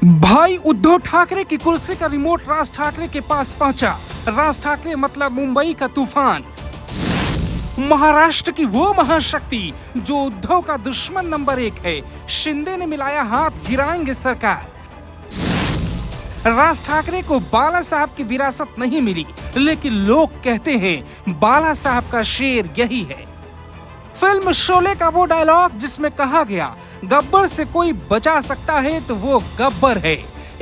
भाई उद्धव ठाकरे की कुर्सी का रिमोट राज ठाकरे के पास पहुंचा। राज ठाकरे मतलब मुंबई का तूफान, महाराष्ट्र की वो महाशक्ति जो उद्धव का दुश्मन नंबर 1 है। शिंदे ने मिलाया हाथ, गिराएंगे सरकार। राज ठाकरे को बाला साहब की विरासत नहीं मिली, लेकिन लोग कहते हैं बाला साहब का शेर यही है। फिल्म शोले का वो डायलॉग जिसमें कहा गया गब्बर से कोई बचा सकता है तो वो गब्बर है।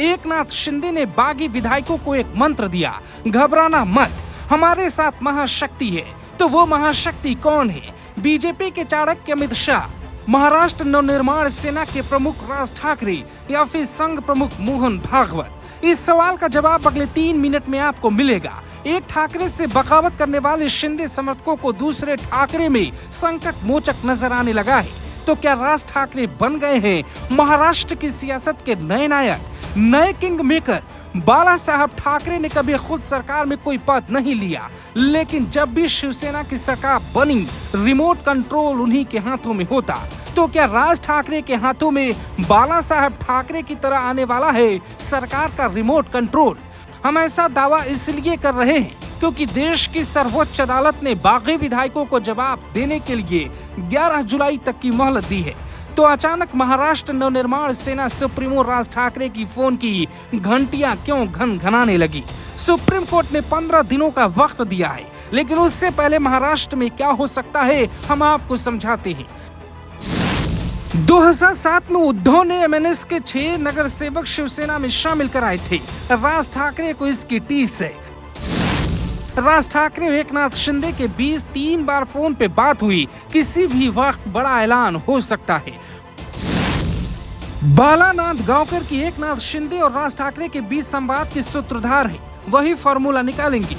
एकनाथ शिंदे ने बागी विधायकों को एक मंत्र दिया, घबराना मत, हमारे साथ महाशक्ति है। तो वो महाशक्ति कौन है? बीजेपी के चाणक्य अमित शाह, महाराष्ट्र नवनिर्माण सेना के प्रमुख राज ठाकरे या फिर संघ प्रमुख मोहन भागवत? इस सवाल का जवाब अगले 3 मिनट में आपको मिलेगा। एक ठाकरे से बगावत करने वाले शिंदे समर्थकों को दूसरे ठाकरे में संकट मोचक नजर आने लगा है। तो क्या राज ठाकरे बन गए हैं महाराष्ट्र की सियासत के नए नायक, नए किंग मेकर? बाला साहब ठाकरे ने कभी खुद सरकार में कोई पद नहीं लिया, लेकिन जब भी शिवसेना की सरकार बनी, रिमोट कंट्रोल उन्हीं के हाथों में होता। तो क्या राज ठाकरे के हाथों में बाला साहब ठाकरे की तरह आने वाला है सरकार का रिमोट कंट्रोल? हम ऐसा दावा इसलिए कर रहे हैं क्योंकि देश की सर्वोच्च अदालत ने बागी विधायकों को जवाब देने के लिए 11 जुलाई तक की मोहलत दी है। तो अचानक महाराष्ट्र नवनिर्माण सेना सुप्रीमो राज ठाकरे की फोन की घंटियां क्यों घनघनाने लगी? सुप्रीम कोर्ट ने 15 दिनों का वक्त दिया है, लेकिन उससे पहले महाराष्ट्र में क्या हो सकता है हम आपको समझाते हैं। 2007 में उद्धव ने एमएनएस के 6 नगर सेवक शिवसेना में शामिल कराए थे। राज ठाकरे को इसकी टीस है। राज ठाकरे और एकनाथ शिंदे के बीच 3 बार फोन पे बात हुई, किसी भी वक्त बड़ा ऐलान हो सकता है। बाला नांदगांवकर की एकनाथ शिंदे और राज ठाकरे के बीच संवाद के सूत्रधार है, वही फॉर्मूला निकालेंगे।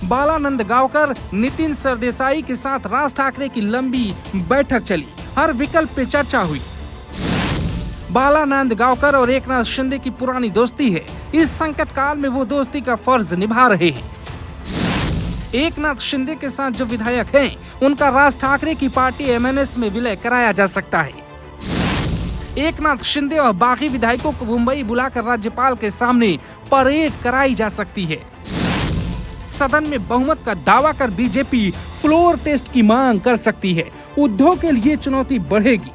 बाला नांदगांवकर, नितिन सरदेसाई के साथ राज ठाकरे की लंबी बैठक चली, हर विकल्प पे चर्चा हुई। बाला नांदगांवकर और एकनाथ शिंदे की पुरानी दोस्ती है, इस संकट काल में वो दोस्ती का फर्ज निभा रहे हैं। एकनाथ शिंदे के साथ जो विधायक हैं, उनका राज ठाकरे की पार्टी एमएनएस में विलय कराया जा सकता है। एकनाथ शिंदे और बाकी विधायकों को मुंबई बुलाकर राज्यपाल के सामने परेड कराई जा सकती है। सदन में बहुमत का दावा कर बीजेपी फ्लोर टेस्ट की मांग कर सकती है। उद्धव के लिए चुनौती बढ़ेगी।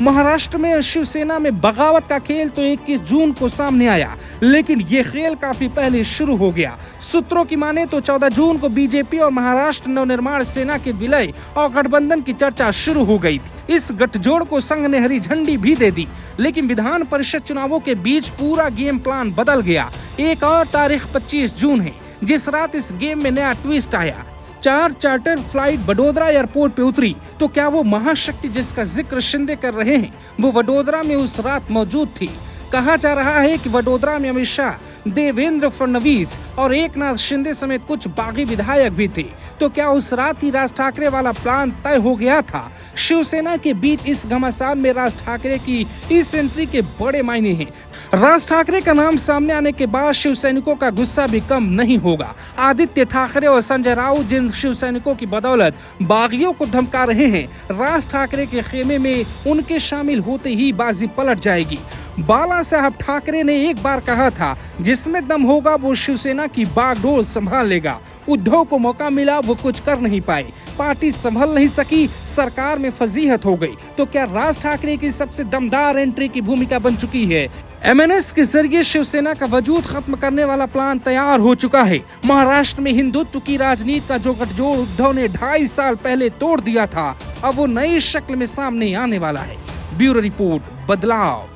महाराष्ट्र में शिवसेना में बगावत का खेल तो 21 जून को सामने आया, लेकिन ये खेल काफी पहले शुरू हो गया। सूत्रों की माने तो 14 जून को बीजेपी और महाराष्ट्र नवनिर्माण सेना के विलय और गठबंधन की चर्चा शुरू हो गई थी। इस गठजोड़ को संघ ने हरी झंडी भी दे दी, लेकिन विधान परिषद चुनावों के बीच पूरा गेम प्लान बदल गया। एक और तारीख 25 जून है, जिस रात इस गेम में नया ट्विस्ट आया। 4 चार्टर फ्लाइट वडोदरा एयरपोर्ट पे उतरी। तो क्या वो महाशक्ति जिसका जिक्र शिंदे कर रहे हैं, वो वडोदरा में उस रात मौजूद थी? कहा जा रहा है कि वडोदरा में अमित शाह, देवेंद्र फडणवीस और एकनाथ शिंदे समेत कुछ बागी विधायक भी थे। तो क्या उस रात ही राज ठाकरे वाला प्लान तय हो गया था? शिवसेना के बीच इस घमासान में राज ठाकरे की इस एंट्री के बड़े मायने हैं। राज ठाकरे का नाम सामने आने के बाद शिव सैनिकों का गुस्सा भी कम नहीं होगा। आदित्य ठाकरे और संजय राउत जिन शिव सैनिकों की बदौलत बागियों को धमका रहे हैं, राज ठाकरे के खेमे में उनके शामिल होते ही बाजी पलट जाएगी। बाला साहब ठाकरे ने एक बार कहा था, जिसमें दम होगा वो शिवसेना की बागडोर संभाल लेगा। उद्धव को मौका मिला, वो कुछ कर नहीं पाए, पार्टी संभल नहीं सकी, सरकार में फजीहत हो गई। तो क्या राज ठाकरे की सबसे दमदार एंट्री की भूमिका बन चुकी है? एमएनएस के जरिए शिवसेना का वजूद खत्म करने वाला प्लान तैयार हो चुका है। महाराष्ट्र में हिंदुत्व की राजनीति का जो गठजोड़ उद्धव ने 2.5 साल पहले तोड़ दिया था, अब वो नई शक्ल में सामने आने वाला है। ब्यूरो रिपोर्ट, बदलाव।